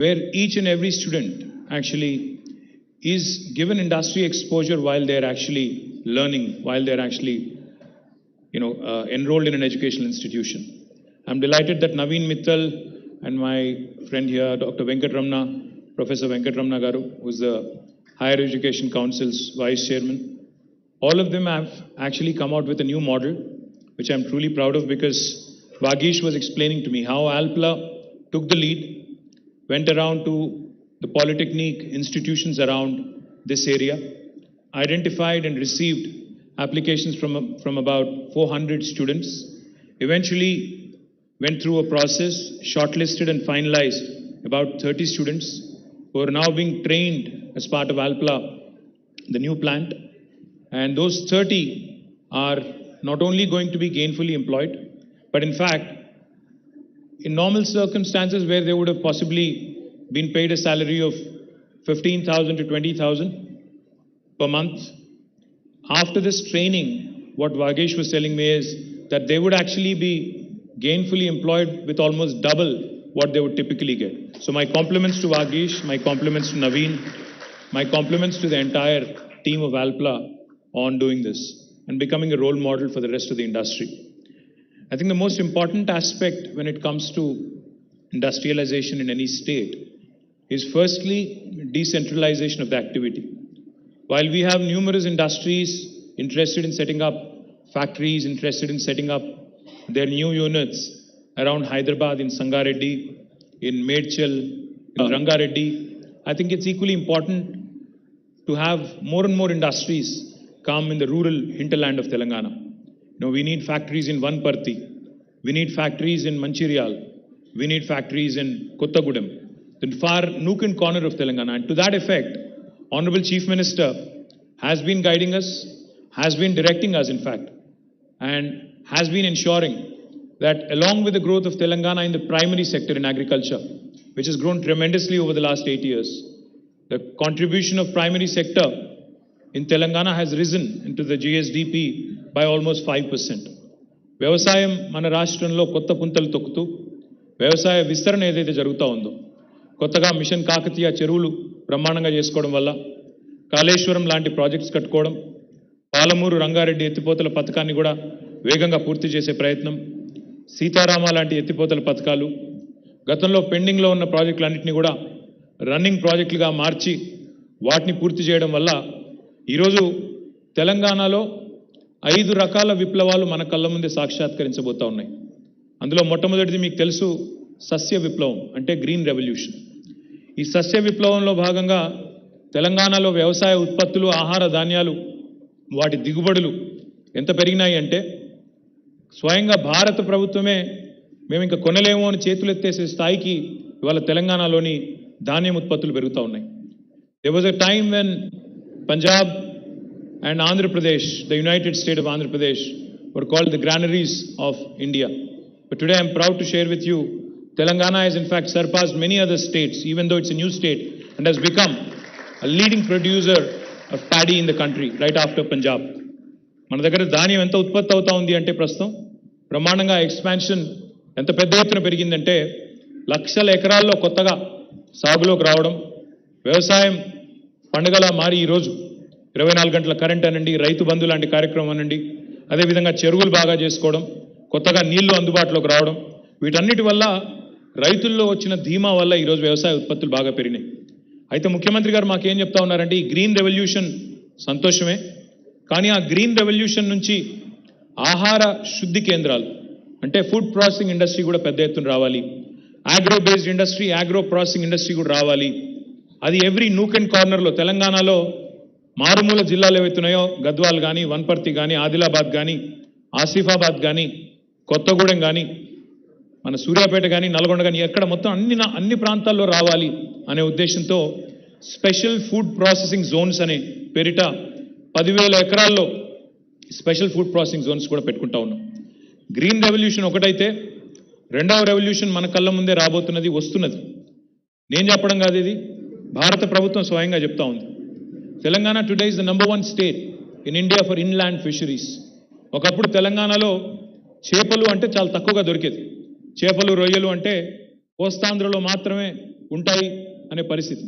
where each and every student actually is given industry exposure while they're actually learning, while they're actually enrolled in an educational institution. I'm delighted that Naveen Mittal and my friend here, Dr. Venkatramana, Professor Venkatramana Garu, who's the Higher Education Council's Vice Chairman, all of them have actually come out with a new model, which I'm truly proud of, because Vagish was explaining to me how Alpla took the lead, went around to the polytechnic institutions around this area, identified and received applications from about 400 students, eventually went through a process, shortlisted and finalized about 30 students who are now being trained as part of Alpla, the new plant. And those 30 are not only going to be gainfully employed, but in fact, in normal circumstances where they would have possibly been paid a salary of 15,000 to 20,000 per month, after this training, what Vagesh was telling me is that they would actually be gainfully employed with almost double what they would typically get. So my compliments to Vagesh, my compliments to Naveen, my compliments to the entire team of Alpla on doing this and becoming a role model for the rest of the industry. I think the most important aspect when it comes to industrialization in any state is firstly decentralization of the activity. While we have numerous industries interested in setting up factories, interested in setting up their new units around Hyderabad, in Sangareddy, in Medchal, in Rangareddy, I think it's equally important to have more and more industries come in the rural hinterland of Telangana. We need factories in Vanparthi, we need factories in Mancherial, we need factories in Kottagudem, the far nook and corner of Telangana. And to that effect, Honorable Chief Minister has been guiding us, has been directing us in fact, and has been ensuring that along with the growth of Telangana in the primary sector in agriculture, which has grown tremendously over the last 8 years, the contribution of primary sector in Telangana has risen into the GSDP by almost 5%. వ్యవసాయం మన రాష్ట్రంలో కొత్త పుంతలు తొక్కుతూ వ్యవసాయ విస్తరణ ఏదైతే జరుగుతూ ఉందో, కొత్తగా మిషన్ కాకతీయ చెరువులు బ్రహ్మాండంగా చేసుకోవడం వల్ల, కాళేశ్వరం లాంటి ప్రాజెక్ట్స్ కట్టుకోవడం, పాలమూరు రంగారెడ్డి ఎత్తిపోతల పథకాన్ని కూడా వేగంగా పూర్తి చేసే ప్రయత్నం, సీతారామ లాంటి ఎత్తిపోతల పథకాలు, గతంలో పెండింగ్లో ఉన్న ప్రాజెక్టులన్నింటినీ కూడా రన్నింగ్ ప్రాజెక్టులుగా మార్చి వాటిని పూర్తి చేయడం వల్ల ఈరోజు తెలంగాణలో 5 రకాల విప్లవాలు మన కళ్ళ ముందే సాక్షాత్కరించబోతా ఉన్నాయి. అందులో మొట్టమొదటిది మీకు తెలుసు, సస్య విప్లవం అంటే గ్రీన్ రెవల్యూషన్. ఈ సస్య విప్లవంలో భాగంగా తెలంగాణలో వ్యవసాయ ఉత్పత్తులు, ఆహార ధాన్యాలు, వాటి దిగుబడులు ఎంత పెరిగినాయి అంటే స్వయంగా భారత ప్రభుత్వమే మేము ఇంకా కొనలేమో అని చేతులెత్తేసే స్థాయికి ఇవాళ తెలంగాణలోని ధాన్యం ఉత్పత్తులు పెరుగుతూ ఉన్నాయి. There was a time when Punjab and Andhra Pradesh, the United State of Andhra Pradesh, were called the granaries of India. But today I'm proud to share with you, Telangana has in fact surpassed many other states, even though it's a new state, and has become a leading producer of paddy in the country, right after Punjab. మన దగ్గర ధాన్యం ఎంత ఉత్పత్తి అవుతా ఉంది అంటే ప్రస్తుతం బ్రహ్మాండంగా ఎక్స్పాన్షన్ ఎంత పెద్ద ఎత్తున పెరిగిందంటే లక్షల ఎకరాల్లో కొత్తగా సాగులోకి రావడం, వ్యవసాయం పండుగలా మారి ఈరోజు 24 గంటల కరెంట్ అనండి, రైతు బంధు లాంటి కార్యక్రమం అనండి, అదేవిధంగా చెరువులు బాగా చేసుకోవడం, కొత్తగా నీళ్లు అందుబాటులోకి రావడం, వీటన్నిటి వల్ల రైతుల్లో వచ్చిన ధీమా వల్ల ఈరోజు వ్యవసాయ ఉత్పత్తులు బాగా పెరిగినాయి. అయితే ముఖ్యమంత్రి గారు మాకేం చెప్తా ఉన్నారంటే ఈ గ్రీన్ రెవల్యూషన్ సంతోషమే, కానీ ఆ గ్రీన్ రెవల్యూషన్ నుంచి ఆహార శుద్ధి కేంద్రాలు అంటే ఫుడ్ ప్రాసెసింగ్ ఇండస్ట్రీ కూడా పెద్ద ఎత్తున రావాలి, agro based industry, agro processing industry కూడా రావాలి. అది ఎవ్రీ నూక్ అండ్ కార్నర్లో తెలంగాణలో మారుమూల జిల్లాలు ఏవైతున్నాయో గద్వాల్ కానీ, వన్పర్తి కానీ, ఆదిలాబాద్ కానీ, ఆసిఫాబాద్ కానీ, కొత్తగూడెం కానీ, మన సూర్యాపేట కానీ, నల్గొండ కానీ, ఎక్కడ మొత్తం అన్ని ప్రాంతాల్లో రావాలి అనే ఉద్దేశంతో స్పెషల్ ఫుడ్ ప్రాసెసింగ్ జోన్స్ అనే పేరిట 10,000 ఎకరాల్లో స్పెషల్ ఫుడ్ ప్రాసెసింగ్ జోన్స్ కూడా పెట్టుకుంటా ఉన్నాం. గ్రీన్ రెవల్యూషన్ ఒకటైతే రెండవ రెవల్యూషన్ మన కళ్ళ ముందే రాబోతున్నది, వస్తున్నది. నేను చెప్పడం కాదు, ఇది భారత ప్రభుత్వం స్వయంగా చెప్తా ఉంది. Telangana today is the number 1 state in India for inland fisheries. ఒకప్పుడు తెలంగాణలో చేపలు అంటే చాలా తక్కువగా దొరికేది. చేపలు, రొయ్యలు అంటే కోస్తాంధ్రలో మాత్రమే ఉంటాయి అనే పరిస్థితి.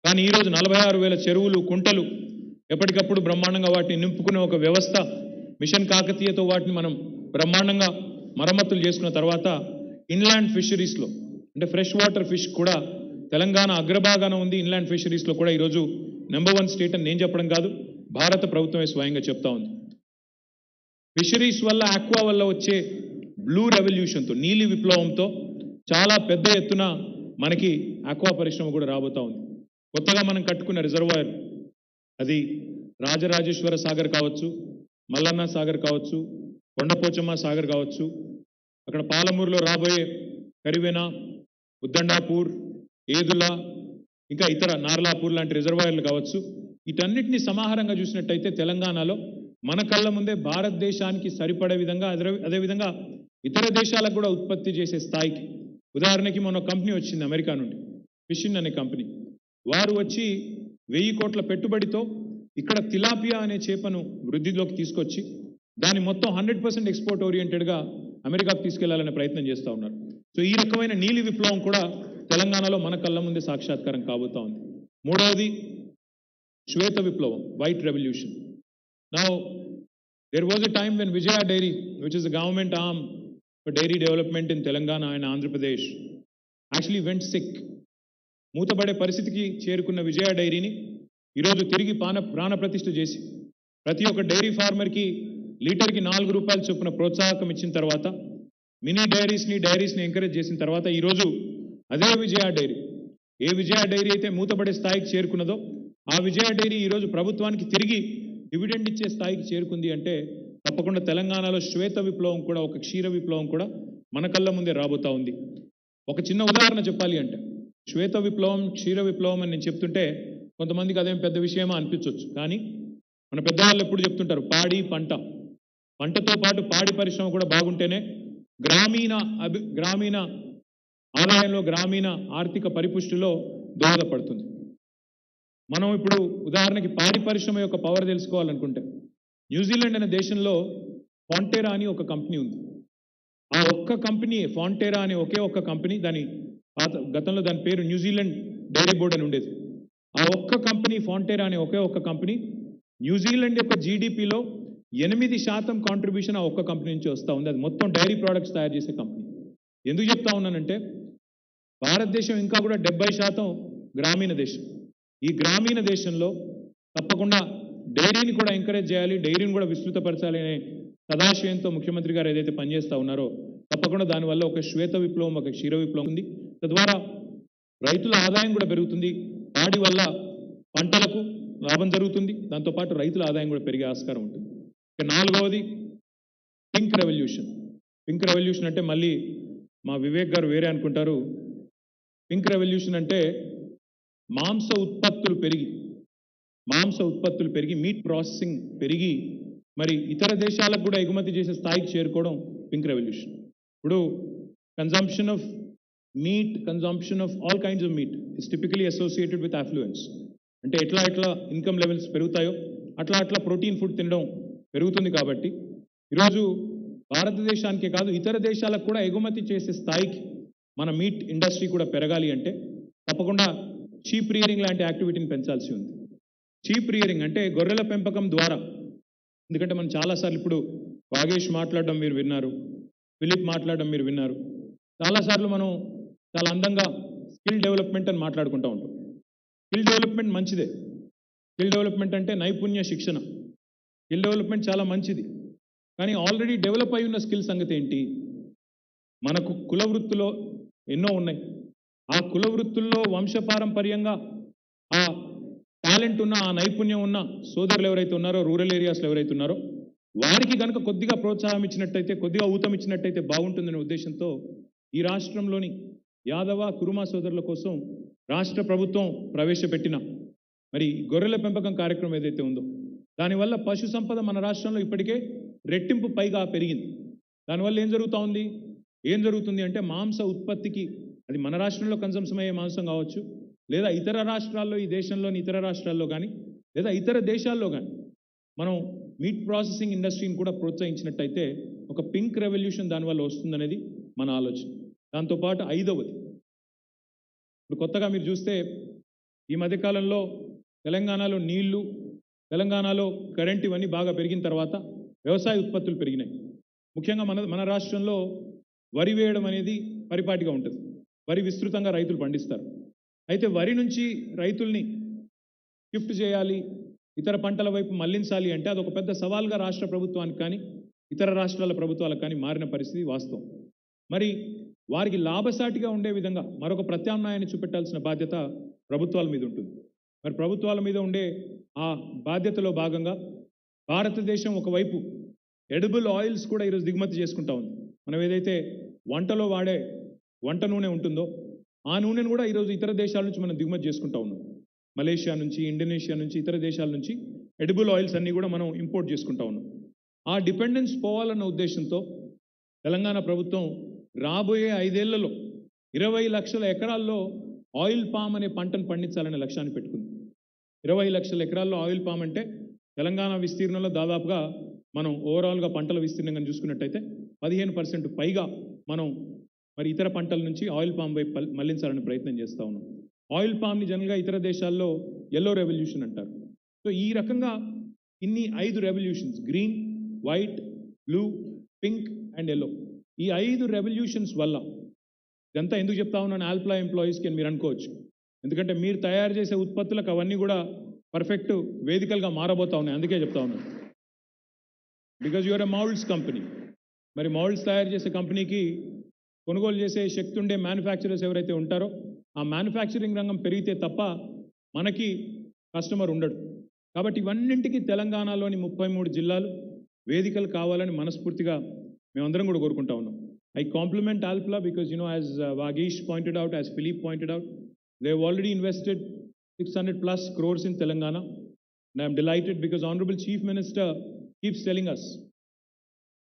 కానీ ఈరోజు 46,000 చెరువులు కుంటలు ఎప్పటికప్పుడు బ్రహ్మాండంగా వాటిని నింపుకునే ఒక వ్యవస్థ మిషన్ కాకతీయతో వాటిని మనం బ్రహ్మాండంగా మరమ్మతులు చేసుకున్న తర్వాత ఇన్లాండ్ ఫిషరీస్లో అంటే ఫ్రెష్ వాటర్ ఫిష్ కూడా తెలంగాణ అగ్రభాగాన ఉంది. ఇన్లాండ్ ఫిషరీస్లో కూడా ఈరోజు నెంబర్ 1 స్టేట్ అని నేను చెప్పడం కాదు, భారత ప్రభుత్వమే స్వయంగా చెప్తా ఉంది. ఫిషరీస్ వల్ల ఆక్వా వల్ల వచ్చే బ్లూ రెవల్యూషన్తో నీలి విప్లవంతో చాలా పెద్ద ఎత్తున మనకి ఆక్వా పరిశ్రమ కూడా రాబోతా ఉంది. కొత్తగా మనం కట్టుకున్న రిజర్వాయర్ అది రాజరాజేశ్వర సాగర్ కావచ్చు, మల్లన్న సాగర్ కావచ్చు, కొండపోచమ్మ సాగర్ కావచ్చు, అక్కడ పాలమూరులో రాబోయే కరివెన, ఉద్దండాపూర్, ఏదుల, ఇంకా ఇతర నార్లాపూర్ లాంటి రిజర్వాయర్లు కావచ్చు. వీటన్నిటిని సమాహారంగా చూసినట్టయితే తెలంగాణలో మన కళ్ళ ముందే భారతదేశానికి సరిపడే విధంగా అదేవిధంగా ఇతర దేశాలకు కూడా ఉత్పత్తి చేసే స్థాయికి, ఉదాహరణకి మొన్న కంపెనీ వచ్చింది అమెరికా నుండి, ఫిషిన్ అనే కంపెనీ, వారు వచ్చి 1000 కోట్ల పెట్టుబడితో ఇక్కడ తిలాపియా అనే చేపను వృద్ధిలోకి తీసుకొచ్చి దాన్ని మొత్తం 100% ఎక్స్పోర్ట్ ఓరియంటెడ్గా అమెరికాకు తీసుకెళ్లాలనే ప్రయత్నం చేస్తూ ఉన్నారు. సో ఈ రకమైన నీలి విప్లవం కూడా తెలంగాణలో మన కళ్ళ ముందే సాక్షాత్కారం కాబోతా ఉంది. మూడవది శ్వేత విప్లవం, white revolution. Now there was a time when Vijaya Dairy, which is the government arm for dairy development in Telangana and Andhra Pradesh, actually went sick. మూతపడే పరిస్థితికి చేరుకున్న విజయ డైరీని ఈరోజు తిరిగి ప్రాణప్రతిష్ఠ చేసి ప్రతి ఒక్క డైరీ ఫార్మర్కి లీటర్కి 4 రూపాయల చొప్పున ప్రోత్సాహకం ఇచ్చిన తర్వాత మినీ డైరీస్ని ఎంకరేజ్ చేసిన తర్వాత ఈరోజు అదే విజయ డైరీ, ఏ విజయ డైరీ అయితే మూతపడే స్థాయికి చేరుకున్నదో ఆ విజయ డైరీ ఈరోజు ప్రభుత్వానికి తిరిగి డివిడెండ్ ఇచ్చే స్థాయికి చేరుకుంది అంటే తప్పకుండా తెలంగాణలో శ్వేత విప్లవం కూడా, ఒక క్షీర విప్లవం కూడా మన కళ్ళ ముందే రాబోతా ఉంది. ఒక చిన్న ఉదాహరణ చెప్పాలి అంటే శ్వేత విప్లవం, క్షీర విప్లవం అని నేను చెప్తుంటే కొంతమందికి అదేం పెద్ద విషయమా అనిపించవచ్చు. కానీ మన పెద్దవాళ్ళు ఎప్పుడు చెప్తుంటారు, పంటతో పాటు పాడి పరిశ్రమ కూడా బాగుంటేనే గ్రామీణ ఆదాయంలో, గ్రామీణ ఆర్థిక పరిపుష్టిలో దోహదపడుతుంది. మనం ఇప్పుడు ఉదాహరణకి పాడి పరిశ్రమ యొక్క పవర్ తెలుసుకోవాలనుకుంటే న్యూజిలాండ్ అనే దేశంలో ఫాంటెరా అని ఒక కంపెనీ ఉంది. ఆ ఒక్క కంపెనీ, ఫాంటెరా అనే ఒకే ఒక్క కంపెనీ, గతంలో దాని పేరు న్యూజిలాండ్ డైరీ బోర్డ్ అని ఉండేది. ఆ ఒక్క కంపెనీ, ఫాంటెరా అనే ఒకే ఒక్క కంపెనీ, న్యూజిలాండ్ యొక్క జీడిపిలో 8% కాంట్రిబ్యూషన్ ఆ ఒక్క కంపెనీ నుంచి వస్తూ ఉంది. అది మొత్తం డైరీ ప్రోడక్ట్స్ తయారు చేసే కంపెనీ. ఎందుకు చెప్తా ఉన్నానంటే భారతదేశం ఇంకా కూడా 70% గ్రామీణ దేశం. ఈ గ్రామీణ దేశంలో తప్పకుండా డైరీని కూడా ఎంకరేజ్ చేయాలి, డైరీని కూడా విస్తృతపరచాలి అనే సదాశయంతో ముఖ్యమంత్రి గారు ఏదైతే పనిచేస్తూ ఉన్నారో తప్పకుండా దానివల్ల ఒక శ్వేత విప్లవం, ఒక క్షీర విప్లవం ఉంది. తద్వారా రైతుల ఆదాయం కూడా పెరుగుతుంది, పాడి వల్ల పంటలకు లాభం జరుగుతుంది, దాంతోపాటు రైతుల ఆదాయం కూడా పెరిగే ఆస్కారం ఉంటుంది. ఇక నాలుగవది పింక్ రెవల్యూషన్. పింక్ రెవల్యూషన్ అంటే మళ్ళీ మా వివేక్ గారు వేరే అనుకుంటారు. పింక్ రెవల్యూషన్ అంటే మాంస ఉత్పత్తులు పెరిగి మీట్ ప్రాసెసింగ్ పెరిగి మరి ఇతర దేశాలకు కూడా ఎగుమతి చేసే స్థాయికి చేరుకోవడం పింక్ రెవల్యూషన్. ఇప్పుడు consumption of meat, consumption of all kinds of meat is typically associated with affluence. అంటే ఎట్లా ఇన్కమ్ లెవెల్స్ పెరుగుతాయో అట్లా ప్రోటీన్ ఫుడ్ తినడం పెరుగుతుంది. కాబట్టి ఈరోజు భారతదేశానికే కాదు ఇతర దేశాలకు కూడా ఎగుమతి చేసే స్థాయికి మన మీట్ ఇండస్ట్రీ కూడా పెరగాలి అంటే తప్పకుండా చీప్ రియరింగ్ లాంటి యాక్టివిటీని పెంచాల్సి ఉంది. చీప్ రియరింగ్ అంటే గొర్రెల పెంపకం ద్వారా, ఎందుకంటే మనం చాలాసార్లు ఇప్పుడు వాగేష్ మాట్లాడడం మీరు విన్నారు, ఫిలిప్ మాట్లాడడం మీరు విన్నారు. చాలాసార్లు మనం చాలా అందంగా స్కిల్ డెవలప్మెంట్ అని మాట్లాడుకుంటూ ఉంటాం. స్కిల్ డెవలప్మెంట్ మంచిదే. స్కిల్ డెవలప్మెంట్ అంటే నైపుణ్య శిక్షణ. స్కిల్ డెవలప్మెంట్ చాలా మంచిది. కానీ ఆల్రెడీ డెవలప్ అయి ఉన్న స్కిల్ సంగతి ఏంటి? మనకు కుల వృత్తులో ఎన్నో ఉన్నాయి. ఆ కుల వృత్తుల్లో వంశపారంపర్యంగా ఆ టాలెంట్ ఉన్న, ఆ నైపుణ్యం ఉన్న సోదరులు ఎవరైతే ఉన్నారో, రూరల్ ఏరియాస్లో ఎవరైతే ఉన్నారో వారికి కనుక కొద్దిగా ప్రోత్సాహం ఇచ్చినట్టయితే, కొద్దిగా ఊతం ఇచ్చినట్టయితే బాగుంటుందనే ఉద్దేశంతో ఈ రాష్ట్రంలోని యాదవ, కురుమ సోదరుల కోసం రాష్ట్ర ప్రభుత్వం ప్రవేశపెట్టిన మరి గొర్రెల పెంపకం కార్యక్రమం ఏదైతే ఉందో దానివల్ల పశు సంపద మన రాష్ట్రంలో ఇప్పటికే రెట్టింపు పైగా పెరిగింది. దానివల్ల ఏం జరుగుతుంది అంటే మాంస ఉత్పత్తికి, అది మన రాష్ట్రంలో కన్సంప్షన్ అయ్యే మాంసం కావచ్చు, లేదా ఇతర రాష్ట్రాల్లో, ఈ దేశంలోని ఇతర రాష్ట్రాల్లో కానీ, లేదా ఇతర దేశాల్లో కానీ మనం మీట్ ప్రాసెసింగ్ ఇండస్ట్రీని కూడా ప్రోత్సహించినట్టయితే ఒక పింక్ రెవల్యూషన్ దానివల్ల వస్తుందనేది మన ఆలోచన. దాంతోపాటు ఐదవది, ఇప్పుడు కొత్తగా మీరు చూస్తే ఈ మధ్యకాలంలో తెలంగాణలో నీళ్లు, తెలంగాణలో కరెంట్ ఇవన్నీ బాగా పెరిగిన తర్వాత వ్యవసాయ ఉత్పత్తులు పెరిగినాయి. ముఖ్యంగా మన రాష్ట్రంలో వరి వేయడం అనేది పరిపాటిగా ఉంటుంది. వరి విస్తృతంగా రైతులు పండిస్తారు. అయితే వరి నుంచి రైతుల్ని షిఫ్ట్ చేయాలి, ఇతర పంటల వైపు మళ్లించాలి అంటే అదొక పెద్ద సవాల్గా రాష్ట్ర ప్రభుత్వానికి కానీ ఇతర రాష్ట్రాల ప్రభుత్వాలకు కానీ మారిన పరిస్థితి వాస్తవం. మరి వారికి లాభసాటిగా ఉండే విధంగా మరొక ప్రత్యామ్నాయాన్ని చూపెట్టాల్సిన బాధ్యత ప్రభుత్వాల మీద ఉంటుంది. మరి ప్రభుత్వాల మీద ఉండే ఆ బాధ్యతలో భాగంగా భారతదేశం ఒకవైపు ఎడిబుల్ ఆయిల్స్ కూడా ఈరోజు దిగుమతి చేసుకుంటా ఉంది. మనం ఏదైతే వంటలో వాడే వంట నూనె ఉంటుందో ఆ నూనెను కూడా ఈరోజు ఇతర దేశాల నుంచి మనం దిగుమతి చేసుకుంటా ఉన్నాం. మలేషియా నుంచి, ఇండోనేషియా నుంచి, ఇతర దేశాల నుంచి ఎడిబుల్ ఆయిల్స్ అన్నీ కూడా మనం ఇంపోర్ట్ చేసుకుంటా ఉన్నాం. ఆ డిపెండెన్స్ పోవాలన్న ఉద్దేశంతో తెలంగాణ ప్రభుత్వం రాబోయే 5 ఏళ్లలో 20 లక్షల ఎకరాల్లో ఆయిల్ పామ్ అనే పంటను పండించాలనే లక్ష్యాన్ని పెట్టుకుంది. 20 లక్షల ఎకరాల్లో ఆయిల్ పామ్ అంటే తెలంగాణ విస్తీర్ణంలో దాదాపుగా మనం ఓవరాల్గా పంటల విస్తీర్ణంగా చూసుకున్నట్టయితే 15% పైగా మనం మరి ఇతర పంటల నుంచి ఆయిల్ పామ్ వైపు మళ్లించాలని ప్రయత్నం చేస్తూ ఉన్నాం. ఆయిల్ పామ్ని జనరల్గా ఇతర దేశాల్లో ఎల్లో రెవల్యూషన్ అంటారు. సో ఈ రకంగా ఇన్ని 5 revolutions, green, white, blue, pink and yellow, ఈ 5 రెవల్యూషన్స్ వల్ల ఇదంతా ఎందుకు చెప్తా ఉన్నాను ఆల్ప్లా ఎంప్లాయీస్కి అని మీరు అనుకోవచ్చు. ఎందుకంటే మీరు తయారు చేసే ఉత్పత్తులకు అవన్నీ కూడా పర్ఫెక్ట్ వేదికలుగా మారబోతా ఉన్నాయి. అందుకే చెప్తా ఉన్నాను. Because you are a moulds company. మరి మౌల్డ్స్ తయారు చేసే కంపెనీకి కొనుగోలు చేసే శక్తి ఉండే మ్యానుఫ్యాక్చరర్స్ ఎవరైతే ఉంటారో ఆ మ్యానుఫ్యాక్చరింగ్ రంగం పెరిగితే తప్ప మనకి కస్టమర్ ఉండడు. కాబట్టి ఇవన్నింటికి తెలంగాణలోని 33 జిల్లాలు వేదికలు కావాలని మనస్ఫూర్తిగా మేమందరం కూడా కోరుకుంటా ఉన్నాం. I compliment Alpla because, as Vagish pointed out, as Philippe pointed out, they have already invested 600 plus crores in Telangana. And I am delighted because Honorable Chief Minister keeps telling us,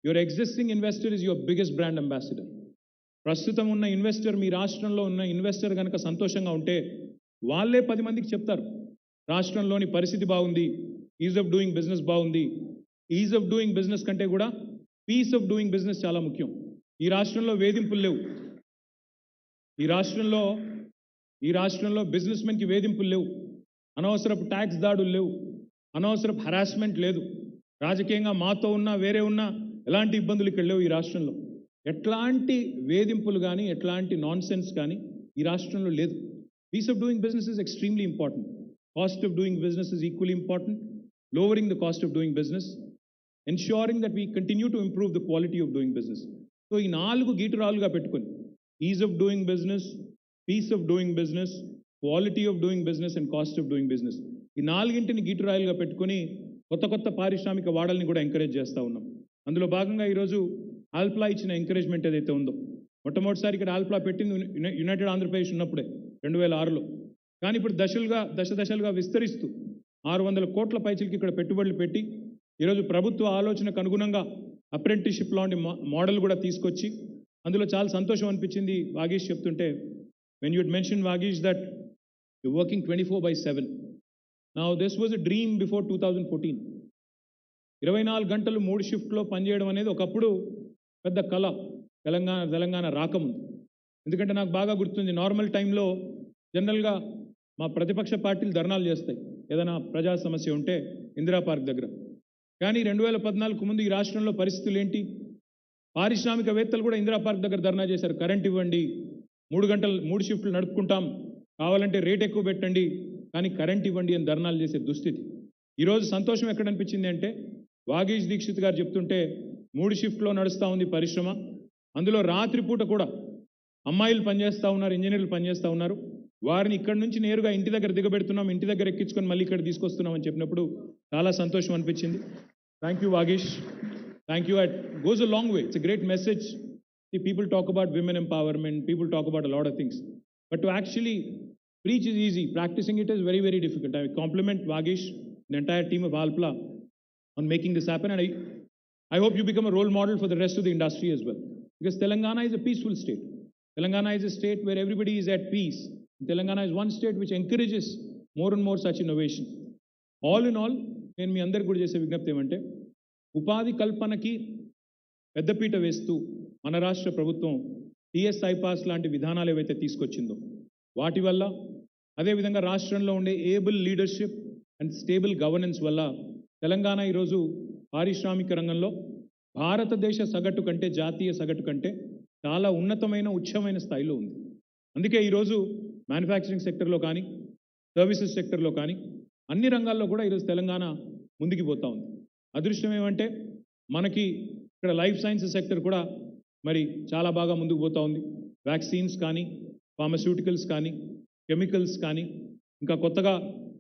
your existing investor is your biggest brand ambassador. ప్రస్తుతం ఉన్న investor, మీ రాష్ట్రంలో ఉన్న investor కనుక సంతోషంగా ఉంటే వాళ్ళే 10 మందికి చెప్తారు రాష్ట్రంలోని పరిస్థితి బాగుంది, ఈజ్ ఆఫ్ డూయింగ్ బిజినెస్ బాగుంది. ఈజ్ ఆఫ్ డూయింగ్ బిజినెస్ కంటే కూడా పీస్ ఆఫ్ డూయింగ్ బిజినెస్ చాలా ముఖ్యం. ఈ రాష్ట్రంలో వేధింపులు లేవు. ఈ రాష్ట్రంలో బిజినెస్ మెన్కి వేధింపులు లేవు. అనవసరపు ట్యాక్స్ దాడులు లేవు. అనవసరపు హరాస్మెంట్ లేదు. రాజకీయంగా మాతో ఉన్నా వేరే ఉన్నా ఎలాంటి ఇబ్బందులు ఇక్కడ లేవు. ఈ రాష్ట్రంలో ఎట్లాంటి వేధింపులు కానీ ఎట్లాంటి నాన్ సెన్స్ కానీ ఈ రాష్ట్రంలో లేదు. Peace of doing business is extremely important. Cost of doing business is equally important. Lowering the cost of doing business, ensuring that we continue to improve the quality of doing business. So ఈ 4 గీటురాలుగా పెట్టుకొని ease of doing business, peace of doing business, quality of doing business and cost of doing business, ఈ 4ంటిని గీటురాయిలుగా పెట్టుకొని కొత్త పారిశ్రామిక వాడల్ని కూడా encourage చేస్తూ ఉన్నాం. అందులో భాగంగా ఈరోజు ఆల్ప్లా ఇచ్చిన ఎంకరేజ్మెంట్ ఏదైతే ఉందో, మొట్టమొదటిసారి ఇక్కడ ఆల్ప్లా పెట్టింది యునైటెడ్ ఆంధ్రప్రదేశ్ ఉన్నప్పుడే 2006లో. కానీ ఇప్పుడు దశలుగా విస్తరిస్తూ 600 కోట్ల పైచలకి ఇక్కడ పెట్టుబడులు పెట్టి ఈరోజు ప్రభుత్వ ఆలోచనకు అనుగుణంగా అప్రెంటిస్షిప్ లాంటి మోడల్ కూడా తీసుకొచ్చి అందులో చాలా సంతోషం అనిపించింది. వాగీష్ చెప్తుంటే, when you mention Vageesh that you working 24/7. Now this was a dream before 2014. 24 గంటలు 3 షిఫ్ట్లో పనిచేయడం అనేది ఒకప్పుడు పెద్ద కళ తెలంగాణ రాకముందు. ఎందుకంటే నాకు బాగా గుర్తుంది, నార్మల్ టైంలో జనరల్గా మా ప్రతిపక్ష పార్టీలు ధర్నాలు చేస్తాయి ఏదైనా ప్రజా సమస్య ఉంటే ఇందిరా పార్క్ దగ్గర. కానీ 2014 ముందు ఈ రాష్ట్రంలో పరిస్థితులు ఏంటి? పారిశ్రామికవేత్తలు కూడా ఇందిరా పార్క్ దగ్గర ధర్నా చేశారు. కరెంట్ ఇవ్వండి, 3 షిఫ్ట్లు నడుపుకుంటాం, కావాలంటే రేట్ ఎక్కువ పెట్టండి, కానీ కరెంట్ ఇవ్వండి అని ధర్నాలు చేసే దుస్థితి. ఈరోజు సంతోషం ఎక్కడ అనిపించింది అంటే, వాగీష్ దీక్షిత్ గారు చెప్తుంటే 3 షిఫ్ట్లో నడుస్తూ ఉంది పరిశ్రమ. అందులో రాత్రిపూట కూడా అమ్మాయిలు పనిచేస్తూ ఉన్నారు, ఇంజనీర్లు పనిచేస్తూ ఉన్నారు. వారిని ఇక్కడి నుంచి నేరుగా ఇంటి దగ్గర దిగబెడుతున్నాం, ఇంటి దగ్గర ఎక్కించుకొని మళ్ళీ ఇక్కడ తీసుకొస్తున్నాం అని చెప్పినప్పుడు చాలా సంతోషం అనిపించింది. Thank you Vageesh, thank you. It goes a long way. It's a great message. People talk about women empowerment, people talk about a lot of things, but to actually preach is easy, practicing it is very, very difficult. I compliment Vagish, the entire team of Alpla on making this happen, and I hope you become a role model for the rest of the industry as well. Because Telangana is a peaceful state. Telangana is a state where everybody is at peace. Telangana is one state which encourages more and more such innovation. All in all, నేను మీ అందరికి కూడా చేసే విజ్ఞప్తి ఏమంటే, ఉపాధి కల్పనకి పెద్దపీట వేస్తూ మన రాష్ట్ర ప్రభుత్వం టీఎస్ ఐపాస్ లాంటి విధానాలు ఏవైతే తీసుకొచ్చిందో వాటి వల్ల అదేవిధంగా రాష్ట్రంలో ఉండే able leadership and stable governance వల్ల తెలంగాణ ఈరోజు పారిశ్రామిక రంగంలో భారతదేశ సగటు కంటే జాతీయ సగటు కంటే చాలా ఉన్నతమైన ఉచ్చమైన స్థాయిలో ఉంది. అందుకే ఈరోజు మ్యానుఫ్యాక్చరింగ్ సెక్టర్లో కానీ సర్వీసెస్ సెక్టర్లో కానీ అన్ని రంగాల్లో కూడా ఈరోజు తెలంగాణ ముందుకు పోతా ఉంది. అదృష్టం ఏమంటే మనకి ఇక్కడ లైఫ్ సైన్సెస్ సెక్టర్ కూడా మరి చాలా బాగా ముందుకు పోతా ఉంది. వ్యాక్సిన్స్ కానీ ఫార్మస్యూటికల్స్ కానీ కెమికల్స్ కానీ ఇంకా కొత్తగా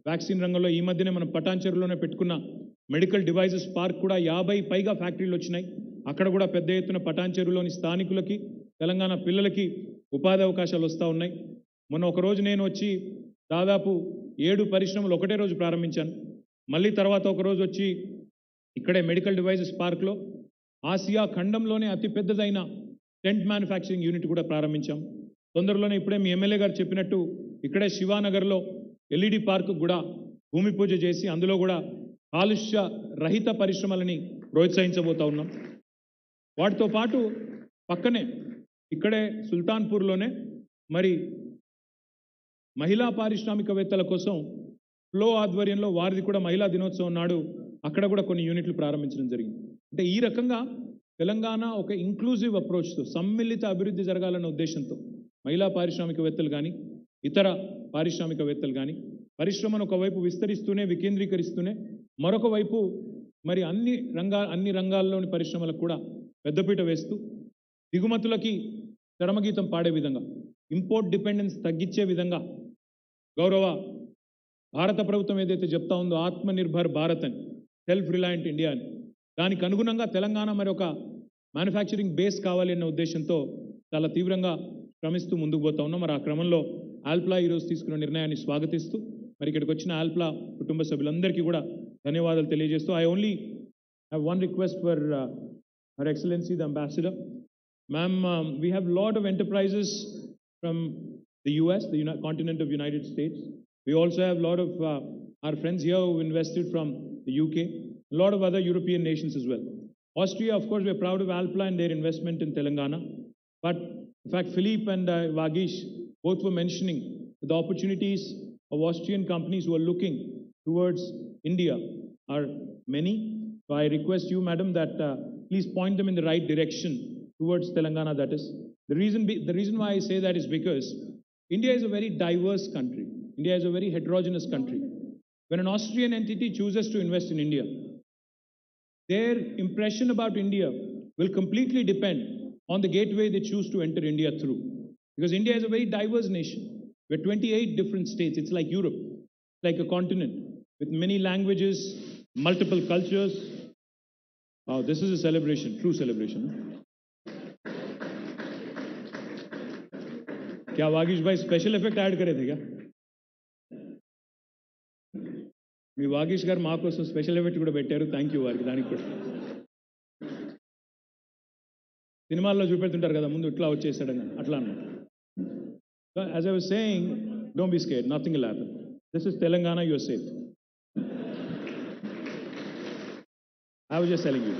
వ్యాక్సిన్ రంగంలో ఈ మధ్యనే మనం పటాన్చెరులోనే పెట్టుకున్న మెడికల్ డివైజెస్ పార్క్ కూడా 50 పైగా ఫ్యాక్టరీలు వచ్చినాయి. అక్కడ కూడా పెద్ద ఎత్తున పటాన్చెరులోని స్థానికులకి తెలంగాణ పిల్లలకి ఉపాధి అవకాశాలు వస్తూ ఉన్నాయి. మొన్న ఒకరోజు నేను వచ్చి దాదాపు 7 పరిశ్రమలు ఒకటే రోజు ప్రారంభించాను. మళ్ళీ తర్వాత ఒకరోజు వచ్చి ఇక్కడే మెడికల్ డివైజెస్ పార్క్లో ఆసియా ఖండంలోనే అతిపెద్దదైన టెంట్ మ్యానుఫ్యాక్చరింగ్ యూనిట్ కూడా ప్రారంభించాం. తొందరలోనే ఇప్పుడే మీ ఎమ్మెల్యే గారు చెప్పినట్టు ఇక్కడే శివానగర్లో ఎల్ఈడి పార్కు కూడా భూమి పూజ చేసి అందులో కూడా కాలుష్య రహిత పరిశ్రమలని ప్రోత్సహించబోతా ఉన్నాం. వాటితో పాటు పక్కనే ఇక్కడే సుల్తాన్పూర్లోనే మరి మహిళా పారిశ్రామికవేత్తల కోసం ఫ్లో ఆధ్వర్యంలో వారిది కూడా మహిళా దినోత్సవం నాడు అక్కడ కూడా కొన్ని యూనిట్లు ప్రారంభించడం జరిగింది. అంటే ఈ రకంగా తెలంగాణ ఒక ఇంక్లూజివ్ అప్రోచ్తో సమ్మిళిత అభివృద్ధి జరగాలన్న ఉద్దేశంతో మహిళా పారిశ్రామికవేత్తలు కానీ ఇతర పారిశ్రామికవేత్తలు కానీ పరిశ్రమను ఒకవైపు విస్తరిస్తూనే వికేంద్రీకరిస్తూనే మరొక వైపు మరి అన్ని రంగాల్లోని పరిశ్రమలకు కూడా పెద్దపీట వేస్తూ దిగుమతులకి చరమగీతం పాడే విధంగా ఇంపోర్ట్ డిపెండెన్స్ తగ్గించే విధంగా గౌరవ భారత ప్రభుత్వం ఏదైతే చెప్తా ఉందో ఆత్మనిర్భర్ భారత్ అని సెల్ఫ్ రిలయంట్ ఇండియా అని దానికి అనుగుణంగా తెలంగాణ మరి ఒక మ్యానుఫ్యాక్చరింగ్ బేస్ కావాలి అన్న ఉద్దేశంతో చాలా తీవ్రంగా శ్రమిస్తూ ముందుకు పోతా ఉన్నాం. మరి ఆ క్రమంలో ఆల్ప్లా ఈరోజు తీసుకున్న నిర్ణయాన్ని స్వాగతిస్తూ మరి ఇక్కడికి వచ్చిన ఆల్ప్లా కుటుంబ సభ్యులందరికీ కూడా ధన్యవాదాలు తెలియజేస్తూ I only have one request for her excellency the ambassador. Ma'am, we have a lot of enterprises from the US, the continent of United States. We also have a lot of our friends here who invested from the UK, a lot of other European nations as well. Austria, of course, we are proud of Alpla and their investment in Telangana. But in fact, Philippe and Vagish both were mentioning the opportunities of Austrian companies who are looking towards India are many. So I request you, madam, that please point them in the right direction towards Telangana, that is. The reason why I say that is because India is a very diverse country. India is a very heterogeneous country. When an Austrian entity chooses to invest in India, their impression about India will completely depend on the gateway they choose to enter India through. Because India is a very diverse nation. We're 28 different states. It's like Europe, like a continent with many languages, multiple cultures. Wow, this is a celebration, true celebration. क्या वागीश भाई special effect add करे थे क्या? మీ వాగీష్ గారు మా కోసం special effect కూడా పెట్టారు. థ్యాంక్ యూ వారికి. దానికి కూడా సినిమాల్లో చూపెడుతుంటారు కదా ముందు ఇట్లా వచ్చేసాడని అట్లా అన్నమాట. So as I was saying, don't be scared, nothing will happen. This is Telangana, you are safe. I was just telling you.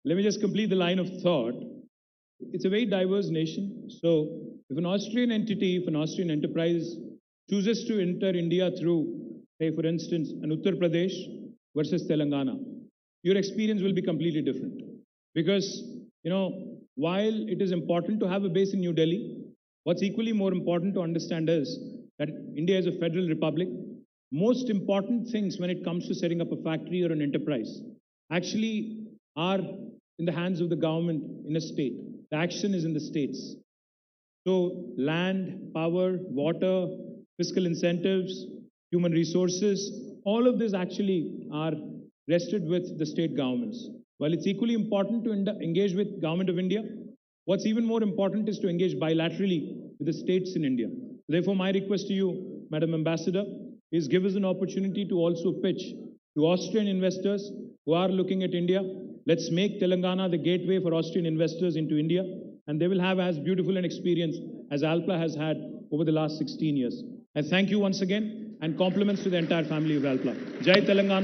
Let me just complete the line of thought. It's a very diverse nation. So if an Austrian entity, if an Austrian enterprise chooses to enter India through, say for instance, an Uttar Pradesh versus Telangana, your experience will be completely different. Because, while it is important to have a base in New Delhi, what's equally more important to understand is that India is a federal republic. Most important things when it comes to setting up a factory or an enterprise actually are in the hands of the government in a state. The action is in the states. So land, power, water, fiscal incentives, human resources, all of this actually are rested with the state governments. While it's equally important to engage with Government of India, what's even more important is to engage bilaterally with the states in India. Therefore, my request to you, Madam Ambassador, is give us an opportunity to also pitch to Austrian investors who are looking at India. Let's make Telangana the gateway for Austrian investors into India, and they will have as beautiful an experience as Alpla has had over the last 16 years. I thank you once again, and compliments to the entire family of Alpla. Jai Telangana.